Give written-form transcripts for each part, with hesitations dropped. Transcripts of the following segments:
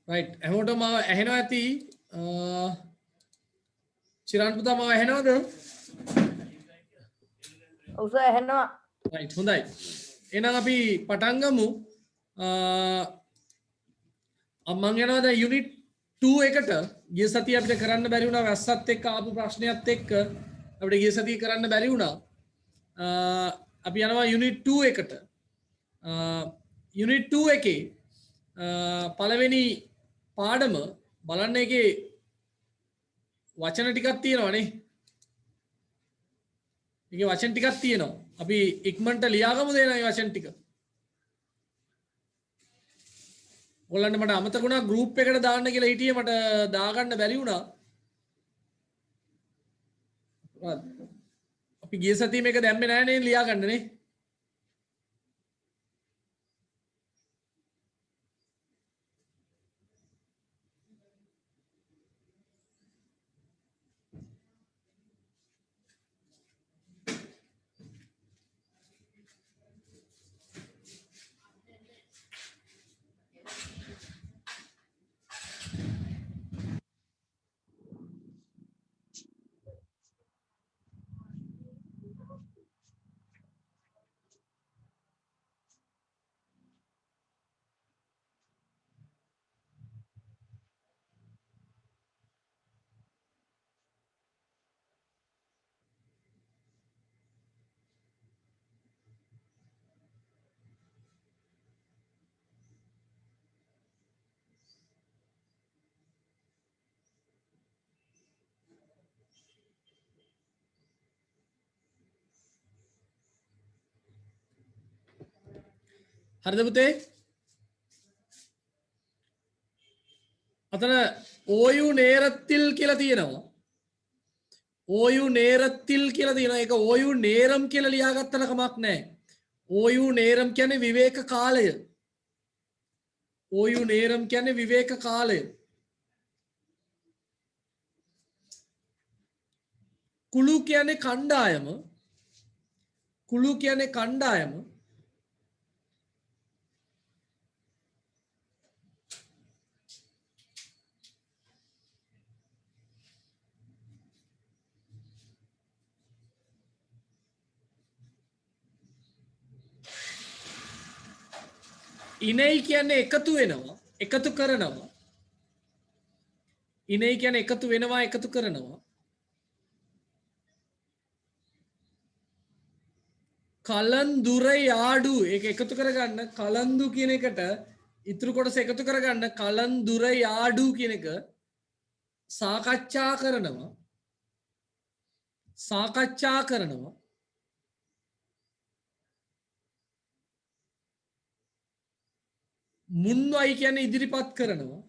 Right හැමෝටම ඇහෙනවා ඇති චිරාන් පුතා මම ඇහෙනවද? ඔව් සර් ඇහෙනවා. රයිට් හොඳයි. එහෙනම් අපි පටන් ගමු. මම යනවා දැන් යුනිට් 2 එකට. ගිය සතිය අපිට කරන්න බැරි වුණා වැස්සත් එක්ක ආපු ප්‍රශ්නයත් එක්ක අපිට ගිය සතිය කරන්න බැරි වුණා. අපි යනවා යුනිට් 2 එකට. යුනිට් 2 එකේ පළවෙනි පාඩම බලන්න එකේ වචන ටිකක් තියෙනවානේ. ඒකේ වචන ටිකක් තියෙනවා. අපි ඉක්මනට ලියාගමුද එන මේ වචන ටික? ඔයගොල්ලන්ට මට අමතක වුණා ගෲප් එකට දාන්න කියලා හිටියේ මට දාගන්න බැරි වුණා. අපි ගිය සතියේ මේක දැම්මේ නැහැ නේ ලියාගන්න නේ. හරිද පුතේ? අතන ඕයු නේරත්තිල් කියලා තියෙනවා. ඕයු නේරත්තිල් කියලා තියෙනවා. ඒක ඕයු නේරම් කියලා ලියාගත්තට කමක් නැහැ. ඕයු නේරම් කියන්නේ විවේක කාලය. ඕයු නේරම් කියන්නේ විවේක කාලය. කුළු කියන්නේ කණ්ඩායම. කුළු කියන්නේ කණ්ඩායම. ඉනෙයි කියන්නේ එකතු වෙනවා, එකතු කරනවා. ඉනෙයි කියන්නේ එකතු වෙනවා, එකතු කරනවා. කලන්දුර යාඩු ඒක එකතු කරගන්න කලන්දු කියන එකට ඉතුරු කොටස එකතු කරගන්න කලන්දුර යාඩු කියන එක සාකච්ඡා කරනවා. සාකච්ඡා කරනවා. මුන්වයි කියන්නේ ඉදිරිපත් කරනවා.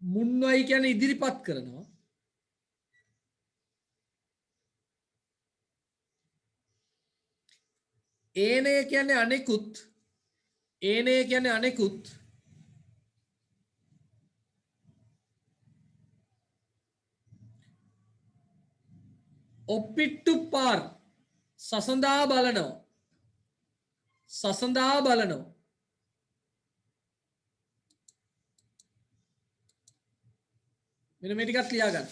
මුන්වයි කියන්නේ ඉදිරිපත් කරනවා. ඒනය කියන්නේ අනෙකුත්. ඒනය කියන්නේ අනෙකුත්. ඔප්පිට්ටු පාර් සසඳා බලනවා. සසඳා බලනවා. මෙන්න මේ ටිකක් ලියා ගන්න.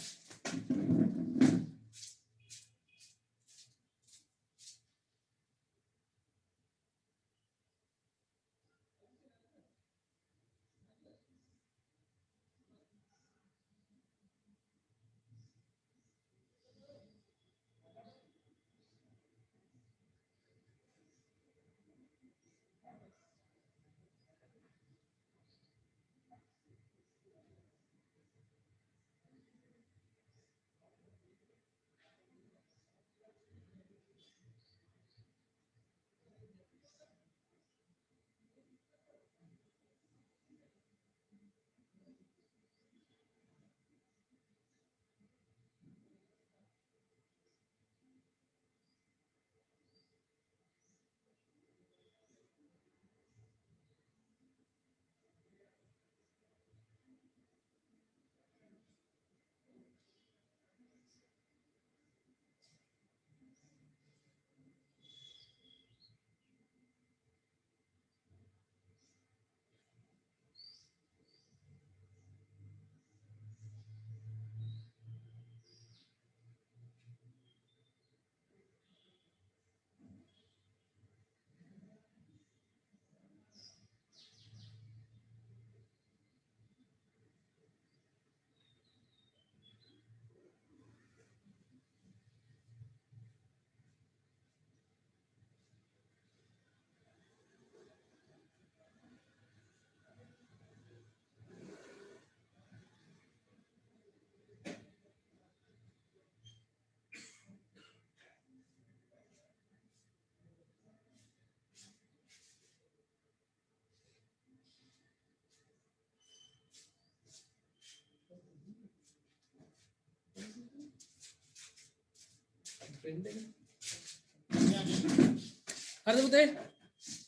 හරිද පුතේ?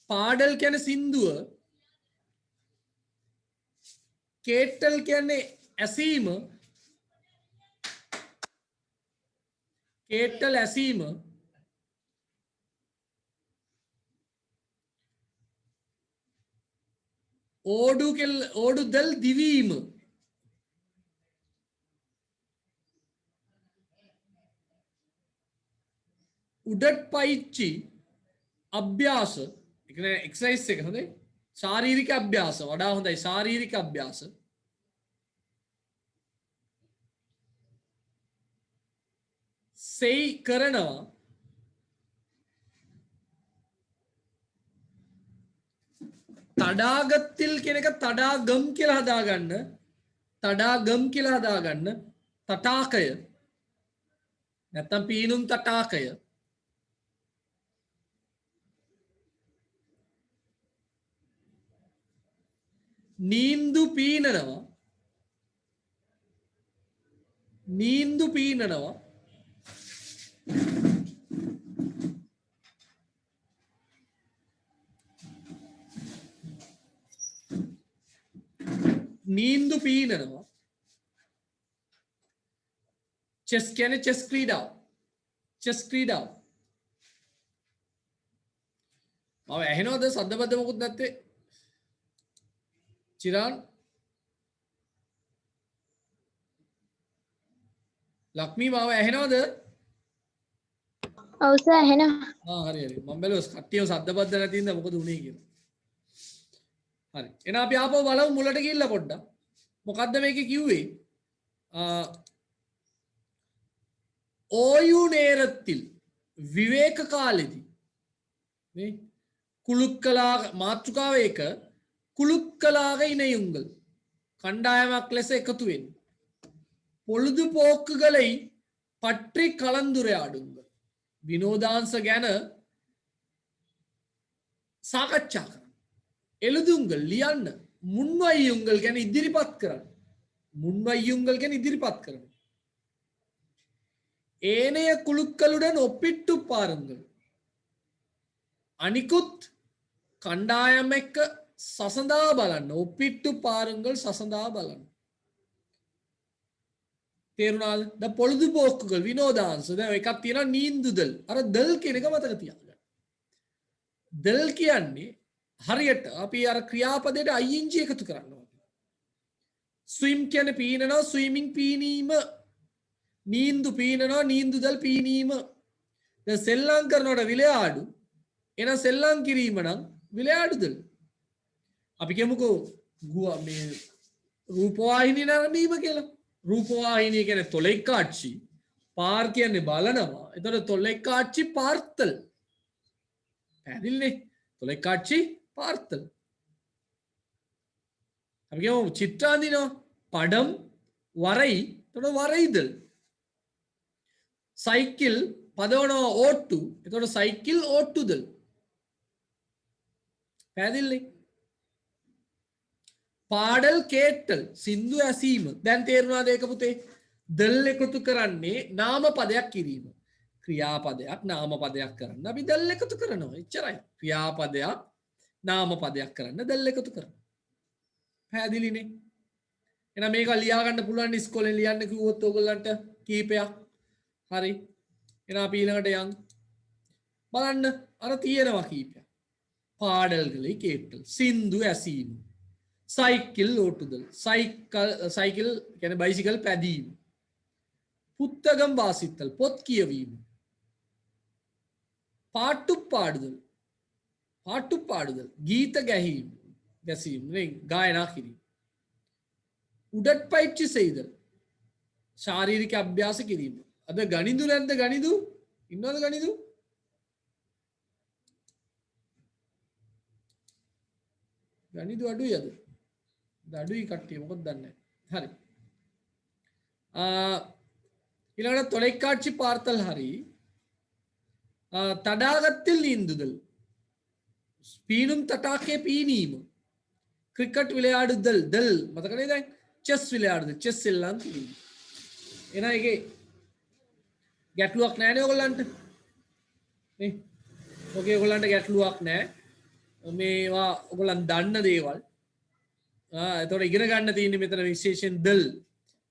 පාඩල් කියන්නේ සින්දුව, කේටල් කියන්නේ ඇසීම, කේටල් ඇසීම, ඕඩුදල් දිවීම, උඩට පයිච්චි අභ්‍යාස, ඒ කියන්නේ එක්සර්සයිස් එක හොඳයි. ශාරීරික අභ්‍යාස වඩා හොඳයි. ශාරීරික අභ්‍යාස, සෙයි කරනවා, තඩාගත්තිල් කියන එක තඩාගම් කියලා හදාගන්න, තඩාගම් කියලා හදාගන්න, තටාකය නැත්තම් පීනුම් තටාකය, නීන්දු පීනනවා, නීන්දු පීනනවා, නීන්දු පීනනවා, චෙස් කියන්නේ චෙස් ක්‍රීඩාව, චෙස් ක්‍රීඩාව. මම ඇහෙනවද සද්දබද්ද මොකුත් නැත්තේ? චිරාන්, ලක්මී මාව ඇහෙනවද? ඔව් සර් ඇහෙනවා. හරි හරි. මම බැලුවා කට්ටියව සද්දබද්ද නැති ඉඳ මොකද උනේ කියලා. හරි. එහෙනම් අපි ආපහු බලමු මුලට ගිහිල්ලා පොඩ්ඩක්. මොකද්ද මේකේ කිව්වේ? ஓய்வு நேரத்தில் විවේක කාලෙදී නේ කුළුක්කලාග මාතෘකාව එක කුළුක්කලාග இணையுங்கள் කණ්ඩායමක් ලෙස එකතු වෙන්න. பொழுதுபோக்குகளை பற்றி கலந்துரையாடுங்கள். විනෝදාංශ ගැන සාකච්ඡා කරන්න. எழுதுங்கள் ලියන්න. මුන්වයියුங்கள் ගැන ඉදිරිපත් කරන්න. මුන්වයියුங்கள் ගැන ඉදිරිපත් කරන්න. ஏனைய குழுக்களுடன் ஒப்பிட்டு பாருங்கள். අනිකුත් කණ්ඩායම් එක්ක සසඳා බලන්න. ஒப்பிட்டு பாருங்கள் සසඳා බලන්න. තේරුණාද? ද பொழுதுபோக்குகள் විනෝදාංශ. දැන් එකක් තියෙනවා නීන්දුදල්. අර දල් කියන එක මතක තියාගන්න. දල් කියන්නේ හරියට අපි අර ක්‍රියාපදයට ing එකතු කරනවා. ස්විම් කියන්නේ පීනනවා, ස්විමින් පීනීම. නීන්දු පීනනවා, නීන්දුදල් පීනීම. දැන් සෙල්ලම් කරනකොට විලයාඩු එන සෙල්ලම් කිරීම නම් විලයාඩුදල්. අපි කියමුකෝ මේ රූපවාහිනිය නරඹීම කියලා. රූපවාහිනිය කියන්නේ தொலைக்காட்சி, පාර් කියන්නේ බලනවා. එතකොට தொலைக்காட்சி பார்த்தல். පැහැදිලිනේ? தொலைக்காட்சி பார்த்தல். අපි කියමු චිත්‍ර අඳිනවා. පඩම් වරයි. එතකොට වරයිදල්. සයිකල් පදවනවා ඕට්ටු. එතකොට සයිකල් ඕට්ටුදල්. පැහැදිලිනේ? පාඩල් කේට්ටල් සින්දු ඇසීම. දැන් තේරුණාද ඒක පුතේ? දල් එකතු කරන්නේ නාම පදයක් කිරීම. ක්‍රියාපදයක් නාම පදයක් කරන්න අපි දල් එකතු කරනවා. එච්චරයි. ක්‍රියාපදයක් නාම පදයක් කරන්න දල් එකතු කරනවා. පැහැදිලිනේ? එහෙනම් මේක ලියා ගන්න පුළුවන් ඉස්කෝලේ ලියන්න කිව්වොත් ඔයගොල්ලන්ට කීපයක්. හරි. එහෙනම් අපි ඊළඟට යන් බලන්න අර තියෙනවා කීපයක්. පාඩල්களை කේට්ටල් සින්දු ඇසීම. සයිකල් ඕටුදල්. සයිකල් කියන්නේ බයිසිකල් පැදීම. පුත්තගම් වාසිත්තල් පොත් කියවීම. පාට්ටු පාඩුදල්. පාට්ටු පාඩුදල්. ගීත ගැසීම නේ ගායනා කිරීම. උඩට පයිච්චි සෙයිදල්. ශාරීරික අභ්‍යාස කිරීම. අද ගනිදු නැද්ද ගනිදු? ඉන්නවද ගනිදු? ගනිදු අඩුයි අද. අඩුයි කට්ටිය මොකද දන්නේ නැහැ. හරි. ඊළඟට தொலைக்காட்சி பார்த்தல் හරි. තඩාගத்தில் நீந்துதல். පීනුම් තටාකේ පීනීම. ක්‍රිකට් විளையாடுதல் දල් මතක නේද? චෙස් විளையாடுதல் චෙස් එල්ලම් කිරීම. එන එකේ ගැටලුවක් නැහැ නේ ඔයගොල්ලන්ට නේ ඕකේ ඔයගොල්ලන්ට ගැටලුවක් නැහැ මේවා ඔයගොල්ලන් දන්න දේවල් එතකොට ඉගෙන ගන්න තියෙන්නේ මෙතන විශේෂයෙන් දල්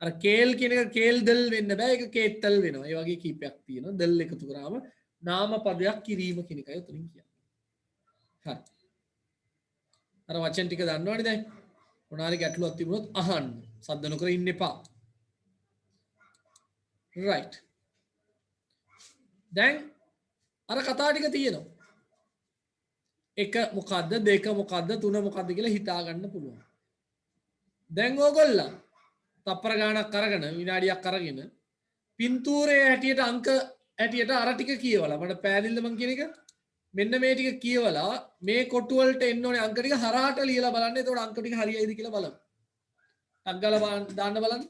අර කේල් කියන එක කේල් දල් වෙන්න බෑ ඒක කේත්තල් වෙනවා ඒ වගේ කීපයක් තියෙනවා දල් එකතු කරාම නාම පදයක් කිරීම කියන එකයි උතනින් කියන්නේ හරි අර වචන ටික දන්නවනේ දැන් මොනාරි ගැටලුවක් තිබුණොත් අහන්න සද්ද නොකර ඉන්න එපා right දැන් අර කතා ටික තියෙනවා එක මොකද්ද දෙක මොකද්ද තුන මොකද්ද කියලා හිතා ගන්න පුළුවන් දැන් ඕගොල්ලෝ තප්පර ගානක් අරගෙන විනාඩියක් අරගෙන පින්තූරයේ හැටියට අංක හැටියට අර ටික කියවලා මට පෑදිල්ල මං කියන එක මෙන්න මේ ටික කියවලා මේ කොටු වලට එන්න ඕනේ අංක ටික හරහාට ලියලා බලන්න එතකොට අංක ටික හරියයිද කියලා බලන්න ටක් ගාලා දාන්න බලන්න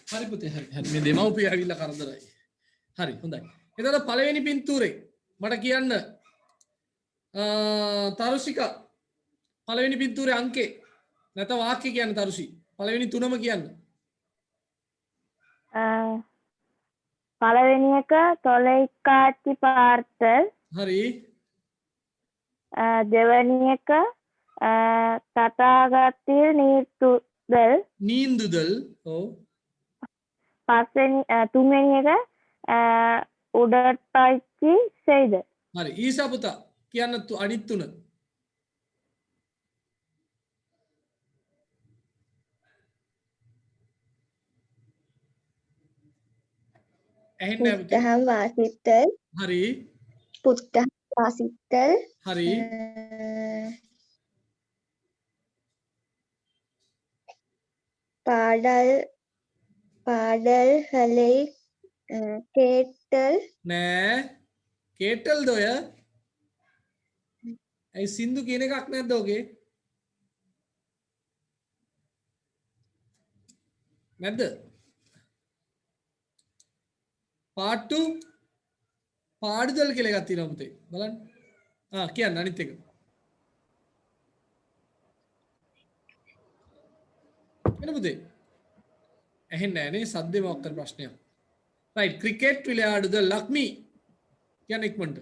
හරි පුතේ හරි මේ දෙමව්පිය ඇවිල්ලා කරදරයි හරි හොඳයි එතකොට පළවෙනි පින්තූරේ මට කියන්න තරුෂික පළවෙනි පින්තූරේ අංකේ නැත්නම් වාක්‍ය කියන්න තරුෂි පළවෙනි තුනම කියන්න පළවෙනි එක தொலைக்காட்சி பார்த்தல் හරි දෙවෙනි එක තථාගතයේ නීන්දුදල් ඔව් පස්වෙනි තුන්වෙනි එක උඩට්ටච්චි செய்தல் හරි ඊසා පුතා කියන්න අනිත් තුන පුත්තහම් වාසිත්තල් හරි පුත්තහම් වාසිත්තල් හරි පාඩල්களை கேட்டல் නෑ කේටල්ද ඔය ඇයි සින්දු කියන එකක් නැද්ද ඔගේ නැද්ද? part 2 පාඩුදල් කියලා එකක් තියෙනවා පුතේ. බලන්න. කියන්න අනිත් එක. එන පුතේ. ඇහෙන්නේ නැහැ නේ සද්දේ මොකක් කර ප්‍රශ්නයක්. right cricket විளையாடுதல் ලක්මි. කියන්න ඉක්මනට.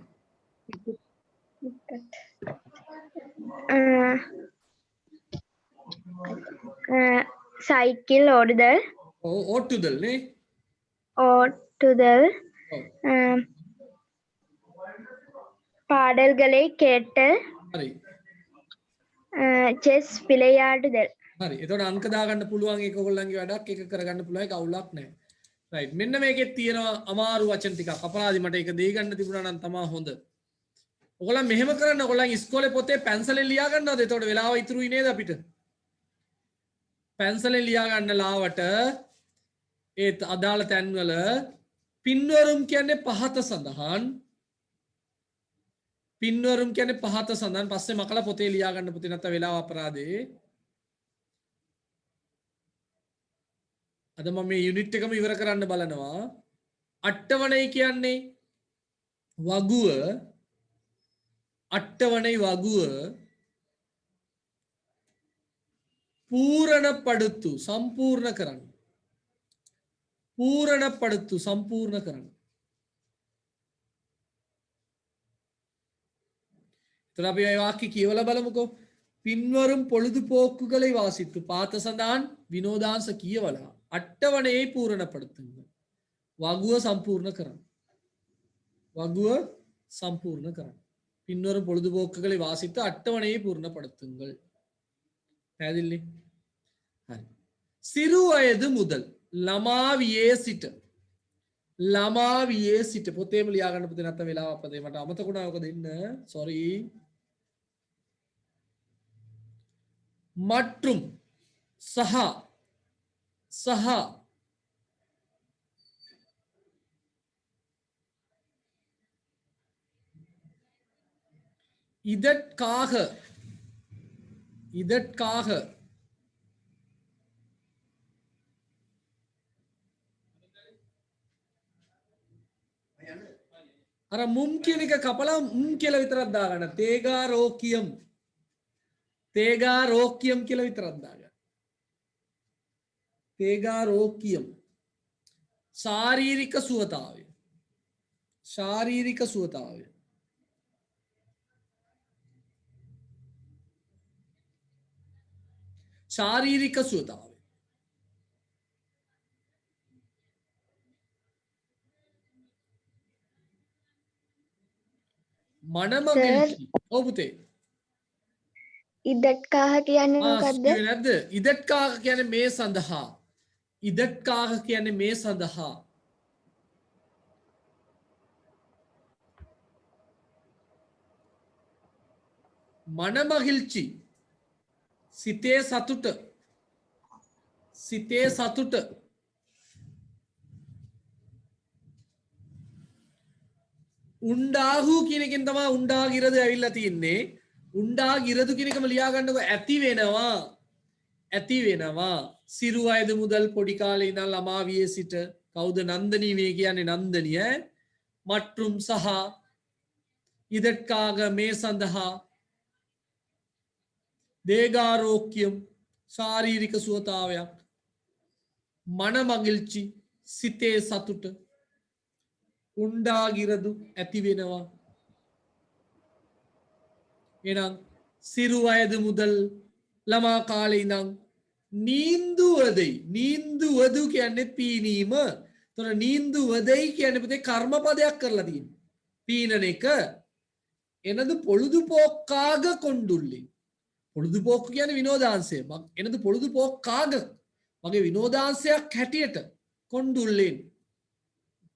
සයිකල් ඕඩුදල් ඕට්ටුදල් නේ. ஓட்டுதல் ඔව්. பாடல்களை கேட்டல் හරි. செஸ் விளையாடுதல் හරි. එතකොට අංක දාගන්න පුළුවන් ඒක ඔයගොල්ලන්ගේ වැඩක් ඒක කරගන්න පුළුවන් ඒක අවුලක් නැහැ. right මෙන්න මේකෙත් තියෙනවා අමාරු වචන ටිකක්. අපරාධි මට ඒක දෙයි ගන්න තිබුණා නම් තමයි හොඳ. ඔයගොල්ලන් මෙහෙම කරන්න ඔයගොල්ලන් ඉස්කෝලේ පොතේ පැන්සලෙන් ලියා ගන්නවද? එතකොට වෙලාව ඉතුරුයි නේද අපිට? පැන්සලෙන් ලියා ගන්න ලාවට ඒ අදාළ තැන්වල පින්වරුම් කියන්නේ පහත සඳහන් පින්වරුම් කියන්නේ පහත සඳහන් පස්සේ මකලා පොතේ ලියා ගන්න පුතේ නැත්නම් වෙලාව අපරාධේ. අද මම මේ යුනිට් එකම ඉවර කරන්න බලනවා. අට්ටවණයි කියන්නේ වගුව අට්ටවණයි වගුව පූර්ණපඩුතු සම්පූර්ණ කරන්න. පූර්ණපඩුතු සම්පූර්ණ කරන්න. එතකොට අපි මේ වාක්‍ය කියවලා බලමුකෝ. පින්වරුම් பொழுதுபோக்குகளை வாசித்து பார்த்த சந்தான் வினோதாංශ කියවලා අට්ටවණේ පූර්ණපඩුතුங்க. වගුව සම්පූර්ණ කරන්න. වගුව සම්පූර්ණ කරන්න. பின்வரும் பொழுதுபோக்குகளை வாசித்து அட்டவணையை பூர்ணப்படுத்துங்கள். පැහැදිලි? හරි. සිරු වයது මුදල් ළමා වියේ සිට ළමා වියේ සිට පොතේම ලියා ගන්න පුතේ නැත්නම් වෙලාව අපතේ මට අමතක වුණා ඔක දෙන්න. sorry. மற்றும் සහ இதற்காக අර මුම් කියන එක කපලා කියලා විතරක් දාගන්න. තේගාරෝකියම් කියලා විතරක් දාගන්න. තේගාරෝකියම් ශාරීරික සුවතාවය ශාරීරික සුවතාවය මනමගිල්චි. ඔව් පුතේ. ඉදට්කාහ කියන්නේ මොකද්ද? නැද්ද? ඉදට්කාහ කියන්නේ මේ සඳහා. ඉදට්කාහ කියන්නේ මේ සඳහා. මනමගිල්චි සිතේ සතුට උණ්ඩාහු කියන එකෙන් තමයි උණ්ඩාගිරද ඇවිල්ලා තින්නේ. උණ්ඩාගිරදු කියන එකම ලියා ගන්නකො. ඇති වෙනවා සිරු වයද මුදල් පොඩි කාලේ ඉඳන් ළමා වියේ සිට. කවුද නන්දනී මේ කියන්නේ? නන්දනී ඈ. மற்றும் සහ இதற்காக මේ සඳහා දේගාරෝක්‍යම් ශාරීරික සුවතාවයක් මනමගිල්චි සිතේ සතුට උණ්ඩාගිරදු ඇති වෙනවා. එනම් සිරු වයද මුදල් ළමා කාලේ ඉඳන් නීන්දුවදු කියන්නේ පීනීම. එතන නීන්දුවදයි කියන්නේ පුතේ කර්මපදයක් කරලා තියෙනවා. පීනන එක එනදු பொழுதுபோக்காக கொண்டுள்ளே. பொழுதுபோக்கு කියන්නේ විනෝදාංශය. එනදු பொழுதுபோக்காக මගේ විනෝදාංශයක් හැටියට කොණ්ඩුල්ලෙන්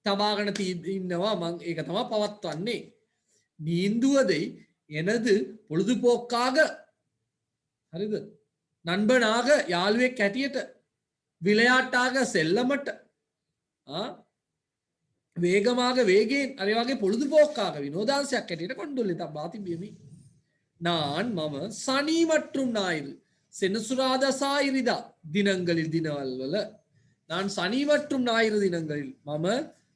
තබාගෙන ඉන්නවා. මම ඒක තමයි පවත්වන්නේ. නීන්දුවදයි எனது பொழுதுபோக்காக හරිද? நண்பனாக යාළුවෙක් හැටියට විளையாட்டாக செல்லமට வேகமாக வேகேன் අර වගේ பொழுதுபோக்காக විනෝදාංශයක් හැටියට කොණ්ඩුල්ලේ තබා තිබෙමි. நான் මම சனி மற்றும் ஞாயிறு செனசுராதா சாயிரிதா தினங்களில் தினவல்வல நான் சனி மற்றும் ஞாயிறு தினங்களில் මම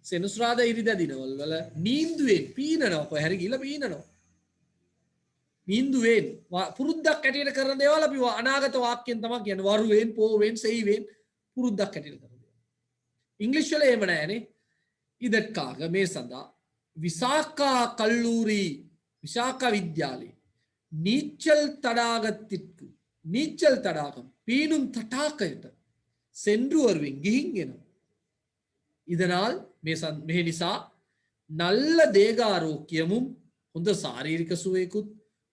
සෙනසුරාදා ඉරිදා දිනවල වල නීන්දුවෙන් පීනනවා කොහේ හරි ගිහලා පීනනවා නීන්දුවෙන් පුරුද්දක් ඇටියට කරන දේවල් අපි අනාගත වාක්‍යයෙන් තමයි කියන්නේ වරුවෙන් පෝවෙන් සෙයිවෙන් පුරුද්දක් ඇටියට කරන දේවල් ඉංග්‍රීසි වල එහෙම නැහැනේ இதற்காக මේ සඳහා விசாகா கல்லூரி விசாகா வித்யாலய் நீச்சல் தடாகத்திற்கு நீச்சல் தடாகம் பீனும் தடாகයට சென்று வருவேன் ගිහින් එනවා இதனால் මේ නිසා நல்ல தேக ஆரோக்கியமும் හොඳ ශාරීරික සුවයකුත්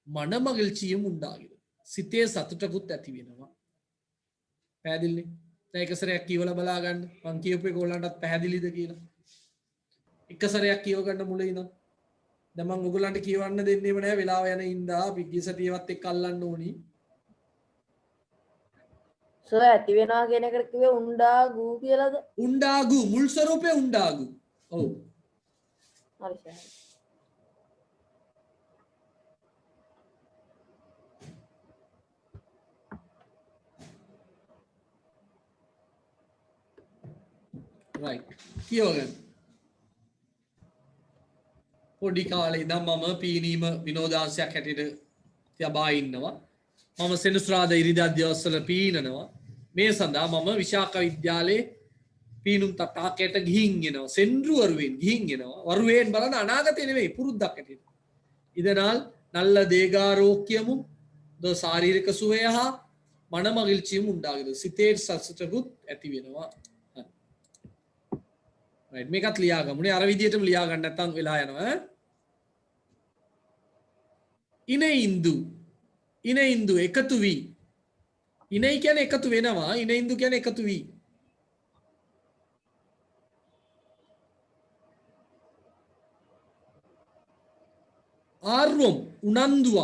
මන මகிழ்ச்சியும் උண்டாகிறது සිතේ සතුටකුත් ඇති වෙනවා පැහැදිලිනේ දැන් එක සැරයක් කියවලා බලා ගන්න මං කියපු එක ඔයගලන්ටත් පැහැදිලිද කියලා එක සැරයක් කියව ගන්න මුලින් ඉඳන් දැන් මං ඔයගලන්ට කියවන්න දෙන්නේම නැහැ වෙලාව යන ඉඳා අපි ගිය සතියේවත් එක්ක අල්ලන්න ඕනි සර් ඇති වෙනවා කියන එකට කිව්වේ උණ්ඩාගු කියලාද? උණ්ඩාගු මුල් ස්වරූපේ උණ්ඩාගු. ඔව්. හරි සර්. right. කියවගන්න. පොඩි කාලේ ඉඳන් මම පීනීම විනෝදාංශයක් හැටියට තියබා ඉන්නවා. මම සෙනසුරාදා ඉරිදා දවස්වල පීනනවා. මේ සඳහා මම විශාක විද්‍යාලයේ පීනුම් තටාකයට ගිහින් එනවා சென்று வருவேன் ගිහින් එනවා வருவேன் බලන අනාගතේ නෙවෙයි පුරුද්දක් ඇටියට இதனால் நல்ல தேகாரோக்கியமும் ශාරීරික සුවය හා මන මகிழ்ச்சியும் උண்டாகிறது සිතේ සතුටකුත් ඇති වෙනවා right මේකත් ලියා ගමුනේ අර විදියටම ලියා ගන්න නැත්නම් වෙලා යනවා ඉනෙයින්දු එකතු වී ඉනෙයි කියන්නේ එකතු වෙනවා ඉනෙයින්දු කියන්නේ එකතු වී ආර්වම් උනන්දුව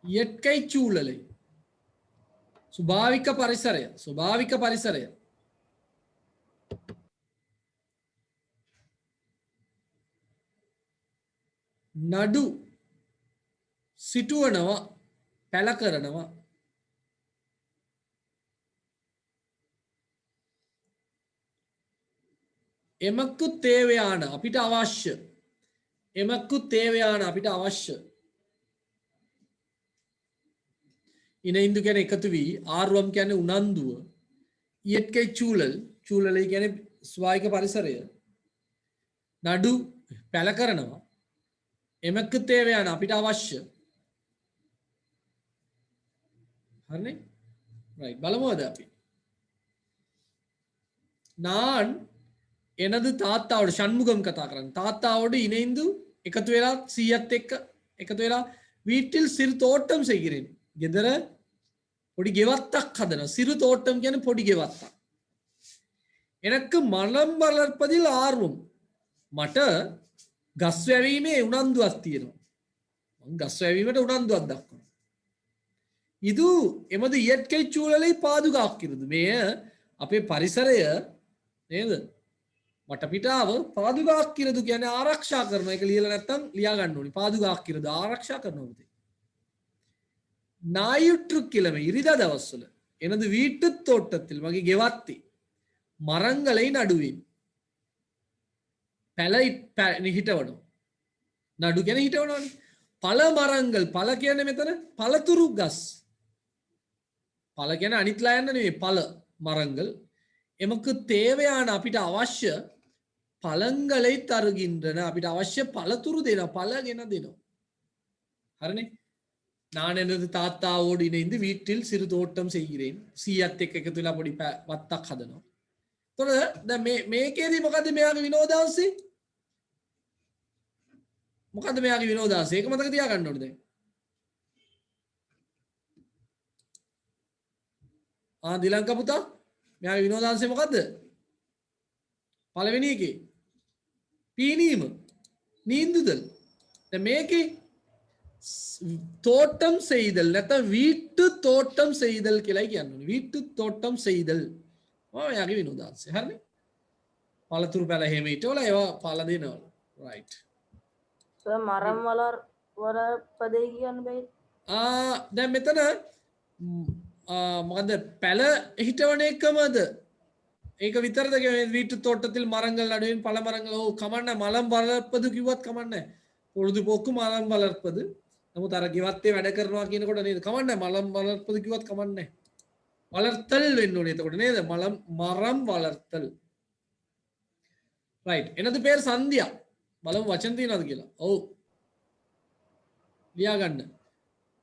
இயற்கை சூழலை சுபாவிக்க பரிசரය නඩු සිටුවනවා පැල කරනවා එමකුත් තේවයාන අපිට අවශ්‍ය ඉනෙයින්දු කියන්නේ එකතු වී ආර්වම් කියන්නේ උනන්දුව ඉයත්කයි චූලලයි කියන්නේ ස්වායක පරිසරය නඩු පැල කරනවා එමක්කු තේවයාන අපිට අවශ්‍ය හරිනේ right බලමුද අපි நான் எனது தாத்தாவோட ஷண்முகம் කතා කරන්නේ தாத்தாவோட இணைந்து එකතු වෙලා 100ත් එක්ක එකතු වෙලා வீட்டில் சிறு தோட்டம் செய்கிறேன் ගෙදර පොඩි ගෙවත්තක් හදනවා சிறு தோட்டம் කියන්නේ පොඩි ගෙවත්තක් எனக்கு மரம் வளர்ப்பதில் ஆர்வம் මට ගස් වැවීමේ උනන්දුවක් තියෙනවා මම ගස් වැවීමට උනන්දුවක් දක්වනවා இது එමது இயற்கை சூழலை பாதுகாக்கிறது මේ අපේ පරිසරය නේද වටපිටාව පාදුකාක්කිරදු කියන්නේ ආරක්ෂා කරන එක ලියලා නැත්තම් ලියා ගන්න ඕනි පාදුකාක්කිරදු ආරක්ෂා කරනවා පුතේ ஞாயிற்றுக்கிழமை ඉරිදා දවස්වල எனது வீட்டு தோட்டத்தில் මගේ ගෙවත්තේ මරங்களை நடுவேன் පැල හිටවනවා නඩු කියන්නේ හිටවනවානේ පල මරங்கள் පල කියන්නේ මෙතන පළතුරු ගස් පල කියන්නේ අනිත්ලා යන්න නෙවෙයි පල මරங்கள் එමக்கு தேவையான අපිට අවශ්‍ය பழங்களை தருகின்றன අපිට අවශ්‍ය පළතුරු දෙනවා பழගෙන දෙනවා හරිනේ நான் எனது தாத்தாவோடு இணைந்து வீட்டில் சிறு தோட்டம் செய்கிறேன் 100ත් එක්ක එකතු වෙලා පොඩි වත්තක් හදනවා එතකොට දැන් මේකේදී මොකද්ද මෙයාගේ විනෝදාංශේ මොකද්ද මෙයාගේ විනෝදාංශේ ඒක මතක තියාගන්න ඕනේ දැන් දිලංක පුතා මෙයාගේ විනෝදාංශේ මොකද්ද පළවෙනි එකේ පීනීම නීන්දුදල් දැන් මේකේ තෝටම් செய்தல் නැත්නම් வீட்டு தோட்டம் செய்தல் කියලා කියන්නේ. வீட்டு தோட்டம் செய்தல். ඔය යාගේ විනෝදාංශය. හරිනේ? පළතුරු පැල හැම හිටවල ඒවා පළ දෙනවා. right. සර් මරම් වලර්පදේ කියන්න බෑ. දැන් මෙතන මොකද පැල හිටවන එකමද? ඒක විතරද வீட்டு தோட்டத்தில் மரங்கள் நடுவேன் பல மரங்கள் ஓ கமන්න மலம் வளர்ப்பது කිව්වත් කමන්නේ. பொழுதுபோக்கு மரம் வளர்ப்பது. නමුත් අර ගෙවත්තේ වැඩ කරනවා කියනකොට නේද? කමන්නේ මලම් වளර්පද කිව්වත් කමන්නේ. වளர்த்தல் වෙන්න ඕනේ එතකොට නේද? මරම් වளர்த்தல். right. එනද பேர் සන්ධ්‍යා. බලමු වචන තියෙනවද කියලා. ඔව්. ලියා ගන්න.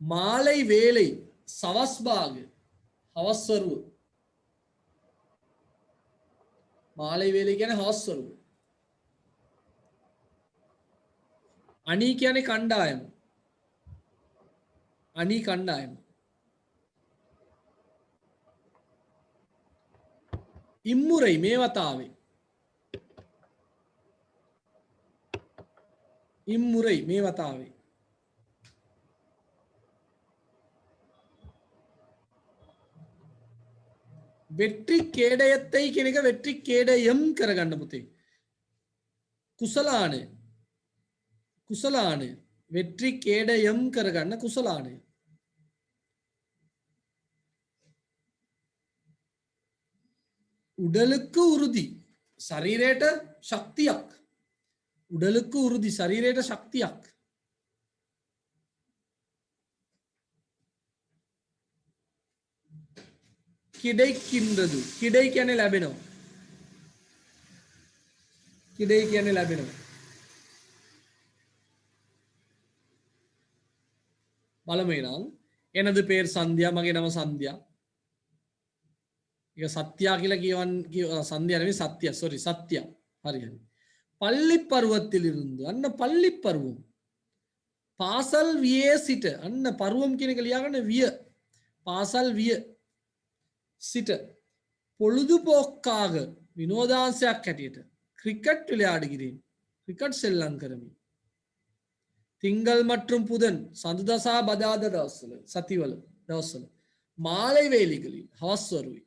මාලයි වේලයි සවස් භාග හවස් වරුව. මාලයි වේලයි කියන්නේ හවස් වරුව. අනී කියන්නේ කණ්ඩායම. අනී කණ්ඩායම. ඉම්මුරයි මේ වතාවේ. ඉම්මුරයි මේ වතාවේ. වෙට්ටි කේඩයත්තයි කියන එක වෙට්ටි කේඩයම් කරගන්න පුතේ. කුසලානය. කුසලානය. வெற்றி கேடயம் කරගන්න කුසලානය. උඩලුக்கு උරුදි ශරීරයට ශක්තියක්. උඩලුக்கு උරුදි ශරීරයට ශක්තියක්. කිඩෙයිකින්දදු කිඩෙයි කියන්නේ ලැබෙනවා. කිඩෙයි කියන්නේ ලැබෙනවා. බලමේනම් එනද பேர் සන්ධ්‍යා මගේ නම සන්ධ්‍යා. ඒක සත්‍යා කියලා කියවන්න සන්ධ්‍යා නෙවෙයි සත්‍ය sorry සත්‍ය. හරි හරි. பள்ளி பருவத்தில் இருந்து අන්න பள்ளி பருவம். පාසල් වියේ සිට අන්න පරුවම් කියන එක ලියාගන්න විය. පාසල් විය සිට பொழுதுபோக்காக විනෝදාංශයක් හැටියට ක්‍රිකට් விளையாடுகிறேன். ක්‍රිකට් සෙල්ලම් කරමි. திங்கள் மற்றும் புதன் சந்துதசா பதாத தவசல சத்திவல தவசல மாலை வேளைகளில் ஹவஸ் வருவேன்.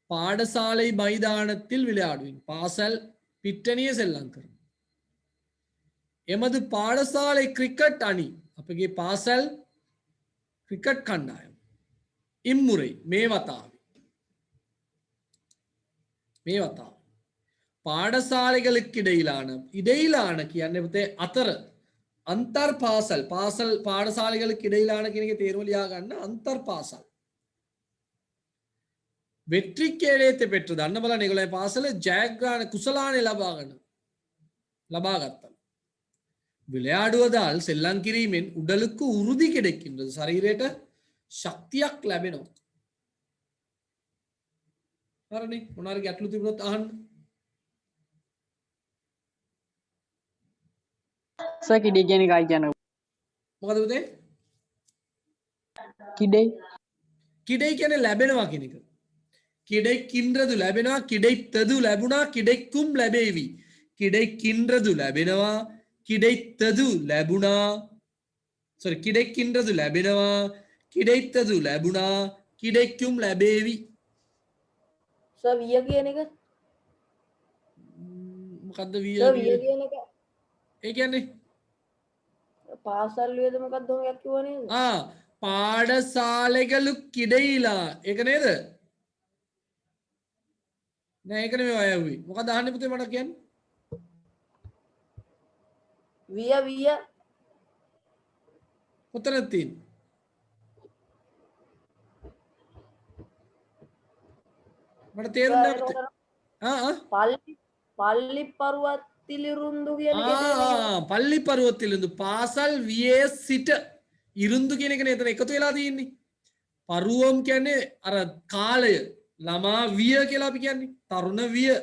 பாடசாலை மைதானத்தில் விளையாடுவேன். பாசல் பிட்டணிய செல்லம் கரும். எமது பாடசாலை கிரிக்கெட் அணி අපගේ පාසල් ක්‍රිකට් කණ්ඩායම ඉම්මුරයි මේ වතාවේ. මේ වතාව පාඩசாலைகளுக்கு இடையிலான කියන්නේ පුතේ අතර අන්තර් පාසල් පාඩசாலைகளுக்கு இடையிலான කියන එකේ තේරුම ලියා ගන්න අන්තර් පාසල්. வெற்றி கேடயத்தை பெற்றது අන්න බලන්න ඒගොල්ලෝ පාසල ජයග්‍රහණ කුසලානේ ලබා ගත්තා. விளையாடுவதால் செல்லம் கிரீமென் உடலுக்கு உறுதி கிடைக்கின்றது. ශරීරයට ශක්තියක් ලැබෙනවා. හරිනේ මොනාරි ගැටලු තිබුණොත් අහන්න. සර් කිඩේ කියන එකයි කියන්නේ. මොකද පුතේ? කිඩේ කිඩේ කියන්නේ ලැබෙනවා කියන එක. කිඩෙක්කින්ද්‍රදු ලැබෙනවා කිඩෙක්තදු ලැබුණා කිඩෙක්කුම් ලැබේවි. කිඩෙක්කින්ද්‍රදු ලැබෙනවා කිඩෙක්තදු ලැබුණා sorry කිඩෙක්කින්ද්‍රදු ලැබෙනවා කිඩෙක්තදු ලැබුණා කිඩෙක්කුම් ලැබේවි. සර් විය කියන එක මොකද්ද විය කියන එක ඒ කියන්නේ පාසල් වියද මොකක්ද ඔයක් කිව්ව නේද? පාඩසාලෙகளுக்கு இடையிலா ඒක නේද? නෑ ඒක නෙමෙයි ඔය ඇහුවේ. මොකද අහන්නේ පුතේ මට කියන්නේ? විය කොතනද තියෙන්නේ? මට තේරුණා පල්ලි පරුවත්තිලිරුන්දු කියන එක පල්ලි පරුවත්තිලිරුන්දු පාසල් වියේ සිට ඉරුන්දු කියන එක නේද එකතු වෙලා තියෙන්නේ. පරුවම් කියන්නේ අර කාලය ළමා විය කියලා අපි කියන්නේ තරුණ විය.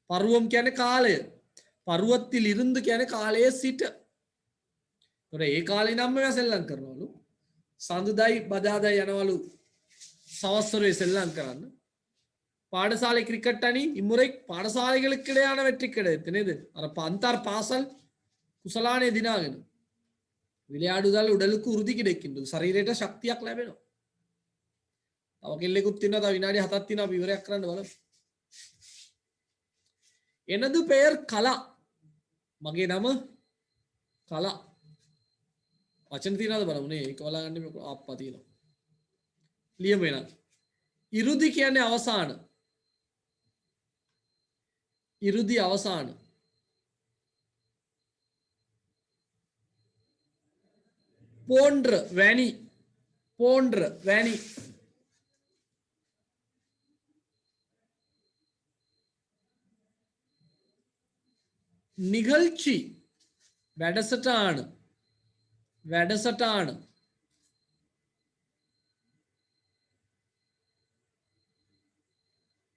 පරුවම් කියන්නේ කාලය. පරුවත්තිලිරුන්දු කියන්නේ කාලයේ සිට. ඒතොර ඒ කාලේ නම් මේවා සෙල්ලම් කරනවලු. සඳුදායි බදාදායි යනවලු சவஸ்வரை செல்லம் කරන්න. පාඩසාලේ ක්‍රිකට් අනි ඉම්මුරයි පාඩසාලෙகளுக்கு இடையான வெற்றி கிடைத்தது. අර අන්තර් පාසල් කුසලානේ දිනාගෙන විලයාඩුදල් උඩලුකු උරුදි කිඩෙක්කින්දු ශරීරයට ශක්තියක් ලැබෙනවා. තව කෙල්ලෙකුත් ඉන්නවා තව විනාඩි 7ක් තියෙනවා අපි ඉවරයක් කරන්න බලමු. එනදු පෙයර් කලා මගේ නම කලා වචන තියනවාද බලමු නේ ඒක බලාගන්න අප්පා තියෙනවා. ලියමු එහෙනම්. ඉරුදි කියන්නේ අවසාන. ඉරුදි අවසාන. போன்ற වැනි போன்ற වැනි නිගල්චි වැඩසටාන වැඩසටාන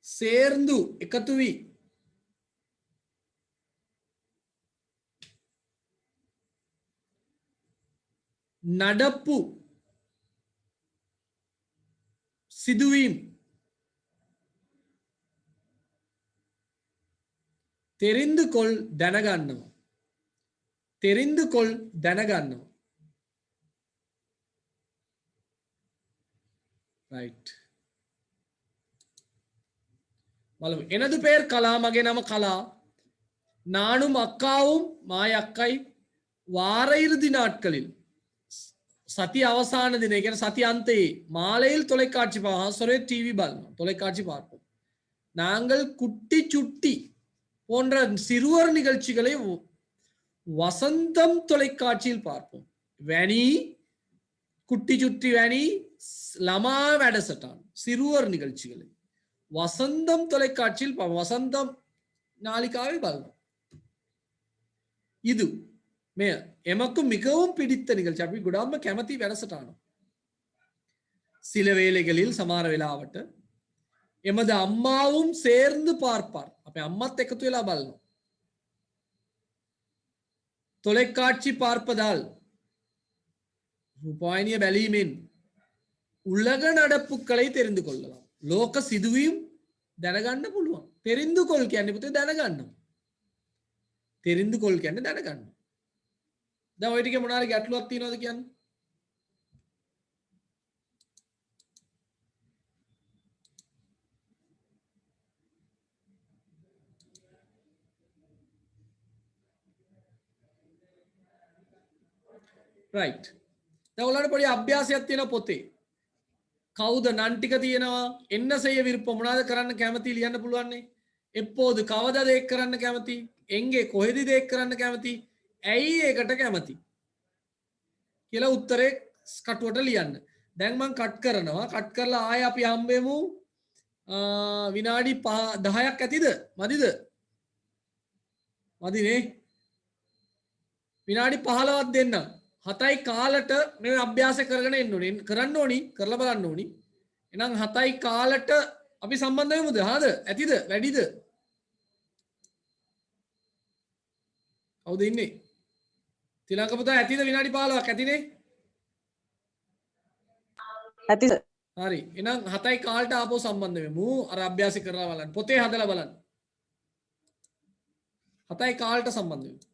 සේර්ඳු එකතු වී නඩප්පු සිදුවීම් තෙරින්දු කොල් දැනගන්නවා තෙරින්දු කොල් දැනගන්නවා right බලමු එනදු பேர் කලා මගේ නම කලා நானும் அக்காவும் மாய் அக்கை வார இறுதி நாட்களில் சதி அவசான தின කියන சதி அந்தையே மாலையில் தொலைக்காட்சி சொரே டிவி බලනවා தொலைக்காட்சி பார்ப்போம் நாங்கள் குட்டி சுட்டி போன்ற சிறுவர் நிகழ்ச்சிகளை வசந்தம் தொலைக்காட்சியில் பார்ப்போம் වැනි குட்டி சுட்டி වැනි ළමා වැඩසටහන් சிறுவர் நிகழ்ச்சிகளை வசந்தம் தொலைக்காட்சியில் வசந்தம் நாளிகாவை බලනවා இது මෙය එමக்கு மிகவும் பிடித்த நிகழ்ச்சி අපි ගොඩක්ම කැමති වැඩසටහන சில வேளைகளில் சமார වෙලාවට எமது அம்மாவும் சேர்ந்து பார்ப்பார் අපේ අම්මත් එකතු වෙලා බලනවා தொலைக்காட்சி பார்ப்பதால் ரூபாயினிய බැලීමෙන් உலக நடப்புகளை தெரிந்து கொள்ளலாம் ලෝක සිදුවීම් දැනගන්න පුළුවන් தெரிந்து கொள் කියන්නේ පුතේ දැනගන්න தெரிந்து கொள் කියන්නේ දැනගන්න දැන් ඔය ටිකේ මොනාරි ගැටලුවක් තියෙනවද කියන්න right දැන් ඔයාලට පොඩි අභ්‍යාසයක් තියෙනවා පොතේ කවුද නන් ටික තියෙනවා එන්න செய்ய විරුප්ප මොනවද කරන්න කැමති ලියන්න පුළුවන්නේ எப்போது කවදාද ඒක කරන්න කැමති එංගේ කොහෙද ඒක කරන්න කැමති ඇයි ඒකට කැමති කියලා උත්තරේ කටුවට ලියන්න දැන් මම කට් කරනවා කට් කරලා ආයෙ අපි හම්බෙමු විනාඩි 10ක් ඇතිද මදිද මදිනේ විනාඩි 15ක් දෙන්නම් 7යි කාලට මේ අභ්‍යාස කරගෙන එන්න ඕනේ කරන්න ඕනි කරලා බලන්න ඕනි එහෙනම් 7යි කාලට අපි සම්බන්ධ වෙමුද හරිද ඇතිද වැඩිද කවුද ඉන්නේ තිලංක පුතා ඇතිද විනාඩි 15ක් ඇතිනේ ඇති සර්. හරි එහෙනම් 7යි කාලට ආපහු සම්බන්ධ වෙමු අර අභ්‍යාස කරලා බලන්න පොතේ හදලා බලන්න 7යි කාලට සම්බන්ධ වෙමු